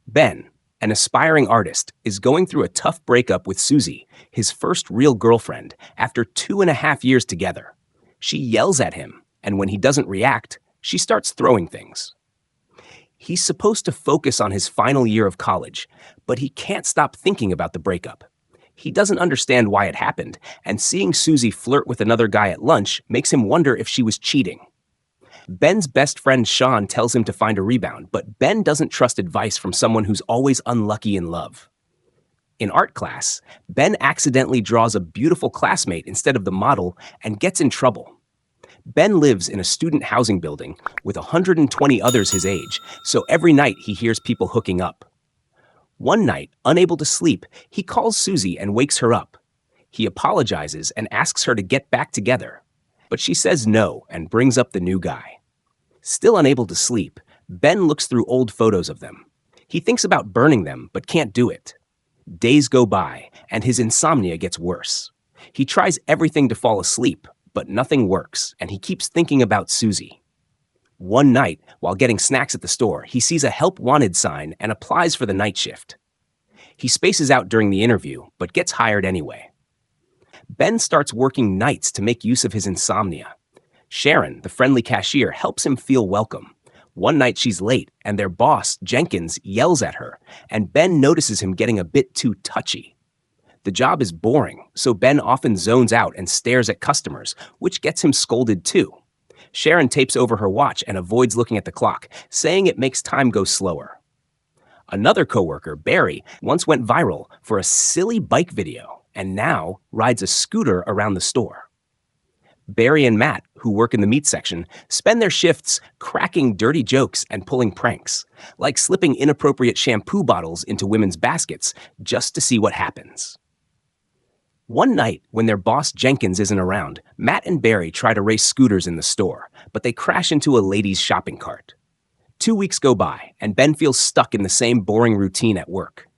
Ben, an aspiring artist, is going through a tough breakup with Susie, his first real girlfriend, after 2.5 years together. She yells at him, and when he doesn't react, she starts throwing things. He's supposed to focus on his final year of college, but he can't stop thinking about the breakup. He doesn't understand why it happened, and seeing Susie flirt with another guy at lunch makes him wonder if she was cheating. Ben's best friend Sean tells him to find a rebound, but Ben doesn't trust advice from someone who's always unlucky in love. In art class, Ben accidentally draws a beautiful classmate instead of the model and gets in trouble. Ben lives in a student housing building with 120 others his age, so every night he hears people hooking up. One night, unable to sleep, he calls Susie and wakes her up. He apologizes and asks her to get back together, but she says no and brings up the new guy. Still unable to sleep, Ben looks through old photos of them. He thinks about burning them, but can't do it. Days go by, and his insomnia gets worse. He tries everything to fall asleep, but nothing works, and he keeps thinking about Susie. One night, while getting snacks at the store, he sees a help wanted sign and applies for the night shift. He spaces out during the interview, but gets hired anyway. Ben starts working nights to make use of his insomnia. Sharon, the friendly cashier, helps him feel welcome. One night she's late, and their boss, Jenkins, yells at her, and Ben notices him getting a bit too touchy. The job is boring, so Ben often zones out and stares at customers, which gets him scolded too. Sharon tapes over her watch and avoids looking at the clock, saying it makes time go slower. Another coworker, Barry, once went viral for a silly bike video and now rides a scooter around the store. Barry and Matt, who work in the meat section, spend their shifts cracking dirty jokes and pulling pranks, like slipping inappropriate shampoo bottles into women's baskets just to see what happens. One night, when their boss Jenkins isn't around, Matt and Barry try to race scooters in the store, but they crash into a lady's shopping cart. 2 weeks go by, and Ben feels stuck in the same boring routine at work.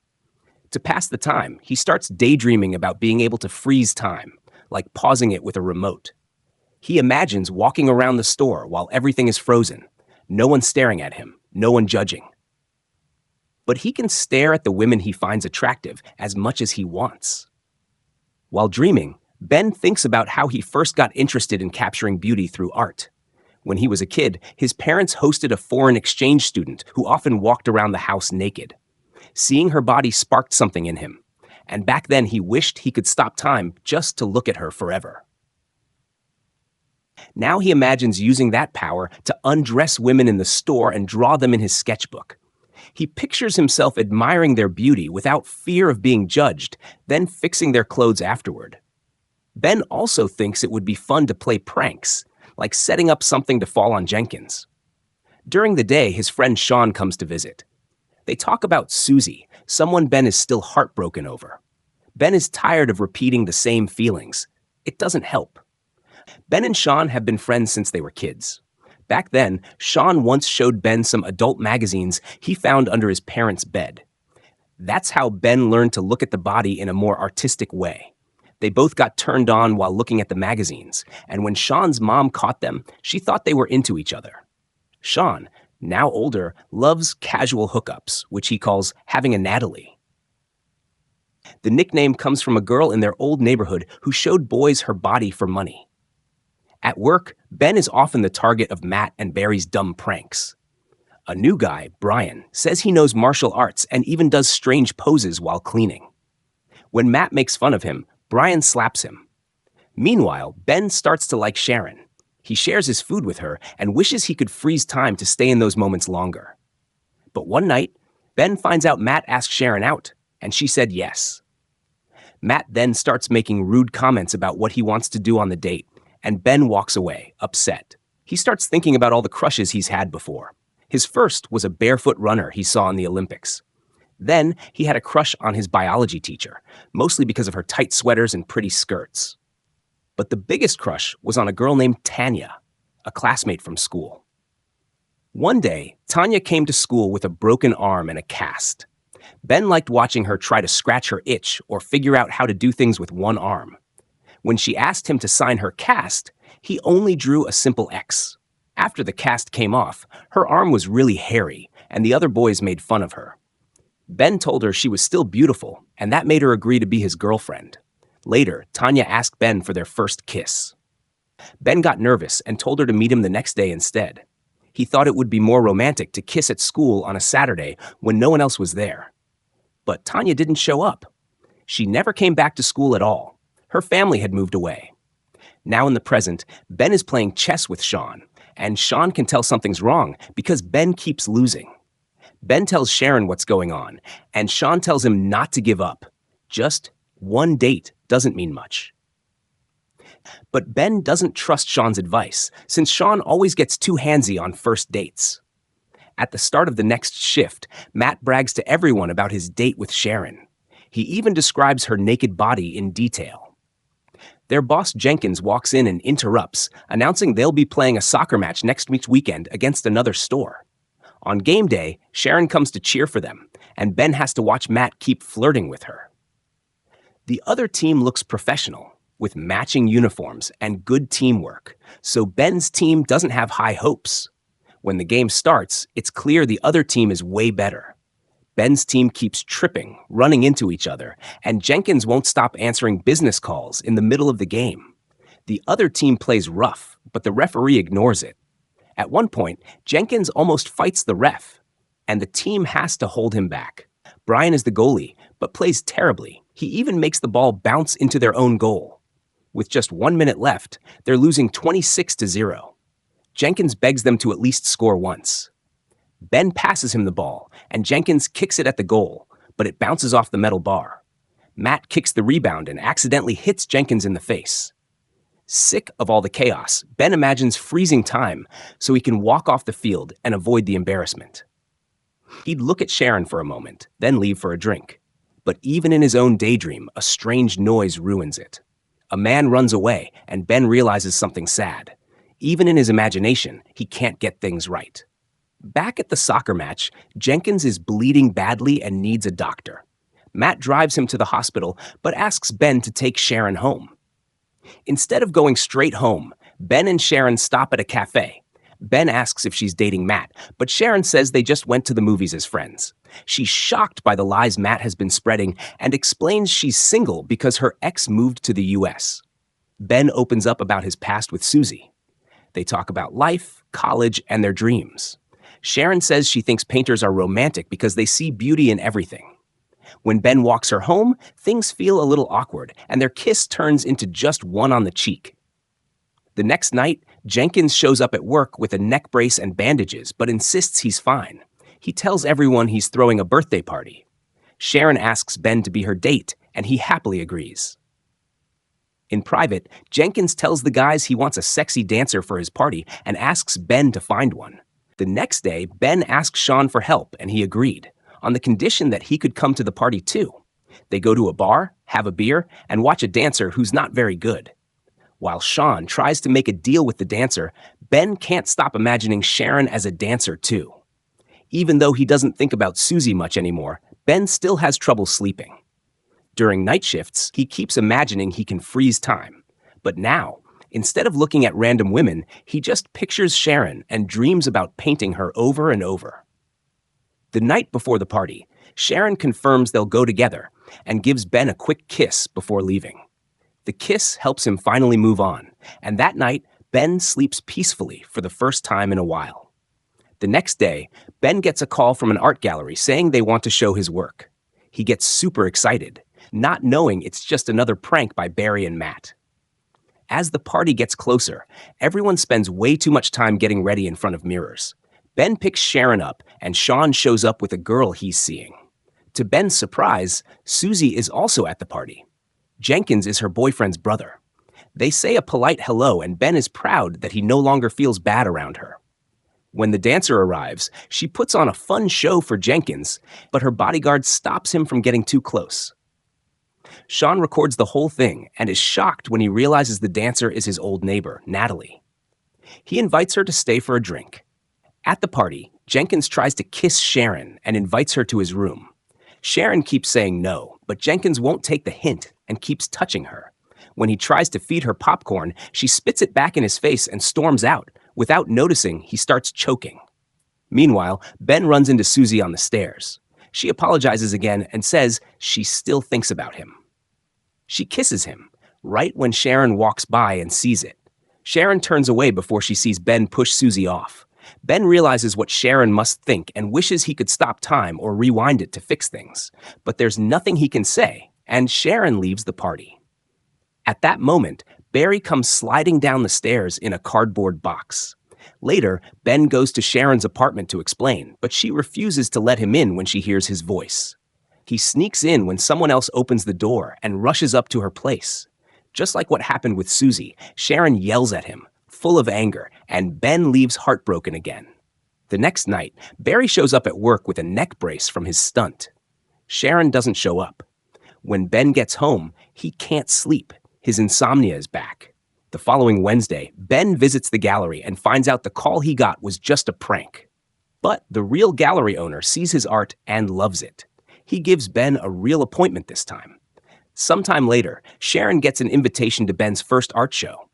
To pass the time, he starts daydreaming about being able to freeze time, like pausing it with a remote. He imagines walking around the store while everything is frozen, no one staring at him, no one judging. But he can stare at the women he finds attractive as much as he wants. While dreaming, Ben thinks about how he first got interested in capturing beauty through art. When he was a kid, his parents hosted a foreign exchange student who often walked around the house naked. Seeing her body sparked something in him, and back then he wished he could stop time just to look at her forever. Now he imagines using that power to undress women in the store and draw them in his sketchbook. He pictures himself admiring their beauty without fear of being judged, then fixing their clothes afterward. Ben also thinks it would be fun to play pranks, like setting up something to fall on Jenkins. During the day, his friend Sean comes to visit. They talk about Susie, someone Ben is still heartbroken over. Ben is tired of repeating the same feelings. It doesn't help. Ben and Sean have been friends since they were kids. Back then, Sean once showed Ben some adult magazines he found under his parents' bed. That's how Ben learned to look at the body in a more artistic way. They both got turned on while looking at the magazines, and when Sean's mom caught them, she thought they were into each other. Sean, now older, loves casual hookups, which he calls having a Natalie. The nickname comes from a girl in their old neighborhood who showed boys her body for money. At work, Ben is often the target of Matt and Barry's dumb pranks. A new guy, Brian, says he knows martial arts and even does strange poses while cleaning. When Matt makes fun of him, Brian slaps him. Meanwhile, Ben starts to like Sharon. He shares his food with her and wishes he could freeze time to stay in those moments longer. But one night, Ben finds out Matt asked Sharon out, and she said yes. Matt then starts making rude comments about what he wants to do on the date, and Ben walks away, upset. He starts thinking about all the crushes he's had before. His first was a barefoot runner he saw in the Olympics. Then he had a crush on his biology teacher, mostly because of her tight sweaters and pretty skirts. But the biggest crush was on a girl named Tanya, a classmate from school. One day, Tanya came to school with a broken arm and a cast. Ben liked watching her try to scratch her itch or figure out how to do things with one arm. When she asked him to sign her cast, he only drew a simple X. After the cast came off, her arm was really hairy, and the other boys made fun of her. Ben told her she was still beautiful, and that made her agree to be his girlfriend. Later, Tanya asked Ben for their first kiss. Ben got nervous and told her to meet him the next day instead. He thought it would be more romantic to kiss at school on a Saturday when no one else was there. But Tanya didn't show up. She never came back to school at all. Her family had moved away. Now in the present, Ben is playing chess with Sean, and Sean can tell something's wrong because Ben keeps losing. Ben tells Sharon what's going on, and Sean tells him not to give up. Just one date doesn't mean much. But Ben doesn't trust Sean's advice, since Sean always gets too handsy on first dates. At the start of the next shift, Matt brags to everyone about his date with Sharon. He even describes her naked body in detail. Their boss Jenkins walks in and interrupts, announcing they'll be playing a soccer match next weekend against another store. On game day, Sharon comes to cheer for them, and Ben has to watch Matt keep flirting with her. The other team looks professional, with matching uniforms and good teamwork, so Ben's team doesn't have high hopes. When the game starts, it's clear the other team is way better. Ben's team keeps tripping, running into each other, and Jenkins won't stop answering business calls in the middle of the game. The other team plays rough, but the referee ignores it. At one point, Jenkins almost fights the ref, and the team has to hold him back. Brian is the goalie, but plays terribly. He even makes the ball bounce into their own goal. With just 1 minute left, they're losing 26-0. Jenkins begs them to at least score once. Ben passes him the ball, and Jenkins kicks it at the goal, but it bounces off the metal bar. Matt kicks the rebound and accidentally hits Jenkins in the face. Sick of all the chaos, Ben imagines freezing time so he can walk off the field and avoid the embarrassment. He'd look at Sharon for a moment, then leave for a drink. But even in his own daydream, a strange noise ruins it. A man runs away, and Ben realizes something sad. Even in his imagination, he can't get things right. Back at the soccer match, Jenkins is bleeding badly and needs a doctor. Matt drives him to the hospital, but asks Ben to take Sharon home. Instead of going straight home, Ben and Sharon stop at a cafe. Ben asks if she's dating Matt, but Sharon says they just went to the movies as friends. She's shocked by the lies Matt has been spreading and explains she's single because her ex moved to the US. Ben opens up about his past with Susie. They talk about life, college, and their dreams. Sharon says she thinks painters are romantic because they see beauty in everything. When Ben walks her home, things feel a little awkward, and their kiss turns into just one on the cheek. The next night, Jenkins shows up at work with a neck brace and bandages, but insists he's fine. He tells everyone he's throwing a birthday party. Sharon asks Ben to be her date, and he happily agrees. In private, Jenkins tells the guys he wants a sexy dancer for his party and asks Ben to find one. The next day, Ben asks Sean for help, and he agreed, on the condition that he could come to the party too. They go to a bar, have a beer, and watch a dancer who's not very good. While Sean tries to make a deal with the dancer, Ben can't stop imagining Sharon as a dancer too. Even though he doesn't think about Susie much anymore, Ben still has trouble sleeping. During night shifts, he keeps imagining he can freeze time. But now, instead of looking at random women, he just pictures Sharon and dreams about painting her over and over. The night before the party, Sharon confirms they'll go together and gives Ben a quick kiss before leaving. The kiss helps him finally move on, and that night, Ben sleeps peacefully for the first time in a while. The next day, Ben gets a call from an art gallery saying they want to show his work. He gets super excited, not knowing it's just another prank by Barry and Matt. As the party gets closer, everyone spends way too much time getting ready in front of mirrors. Ben picks Sharon up, and Sean shows up with a girl he's seeing. To Ben's surprise, Susie is also at the party. Jenkins is her boyfriend's brother. They say a polite hello, and Ben is proud that he no longer feels bad around her. When the dancer arrives, she puts on a fun show for Jenkins, but her bodyguard stops him from getting too close. Sean records the whole thing and is shocked when he realizes the dancer is his old neighbor, Natalie. He invites her to stay for a drink. At the party, Jenkins tries to kiss Sharon and invites her to his room. Sharon keeps saying no, but Jenkins won't take the hint and keeps touching her. When he tries to feed her popcorn, she spits it back in his face and storms out. Without noticing, he starts choking. Meanwhile, Ben runs into Susie on the stairs. She apologizes again and says she still thinks about him. She kisses him, right when Sharon walks by and sees it. Sharon turns away before she sees Ben push Susie off. Ben realizes what Sharon must think and wishes he could stop time or rewind it to fix things. But there's nothing he can say, and Sharon leaves the party. At that moment, Barry comes sliding down the stairs in a cardboard box. Later, Ben goes to Sharon's apartment to explain, but she refuses to let him in when she hears his voice. He sneaks in when someone else opens the door and rushes up to her place. Just like what happened with Susie, Sharon yells at him, full of anger, and Ben leaves heartbroken again. The next night, Barry shows up at work with a neck brace from his stunt. Sharon doesn't show up. When Ben gets home, he can't sleep. His insomnia is back. The following Wednesday, Ben visits the gallery and finds out the call he got was just a prank. But the real gallery owner sees his art and loves it. He gives Ben a real appointment this time. Sometime later, Sharon gets an invitation to Ben's first art show.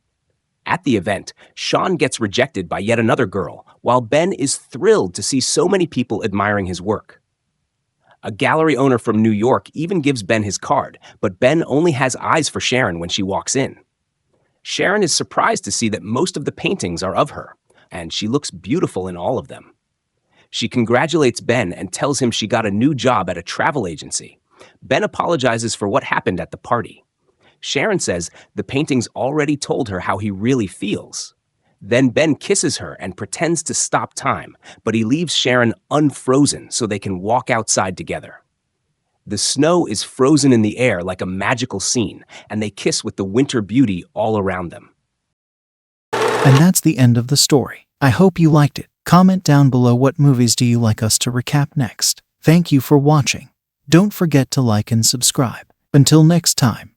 At the event, Sean gets rejected by yet another girl, while Ben is thrilled to see so many people admiring his work. A gallery owner from New York even gives Ben his card, but Ben only has eyes for Sharon when she walks in. Sharon is surprised to see that most of the paintings are of her, and she looks beautiful in all of them. She congratulates Ben and tells him she got a new job at a travel agency. Ben apologizes for what happened at the party. Sharon says the paintings already told her how he really feels. Then Ben kisses her and pretends to stop time, but he leaves Sharon unfrozen so they can walk outside together. The snow is frozen in the air like a magical scene, and they kiss with the winter beauty all around them. And that's the end of the story. I hope you liked it. Comment down below what movies do you like us to recap next. Thank you for watching. Don't forget to like and subscribe. Until next time.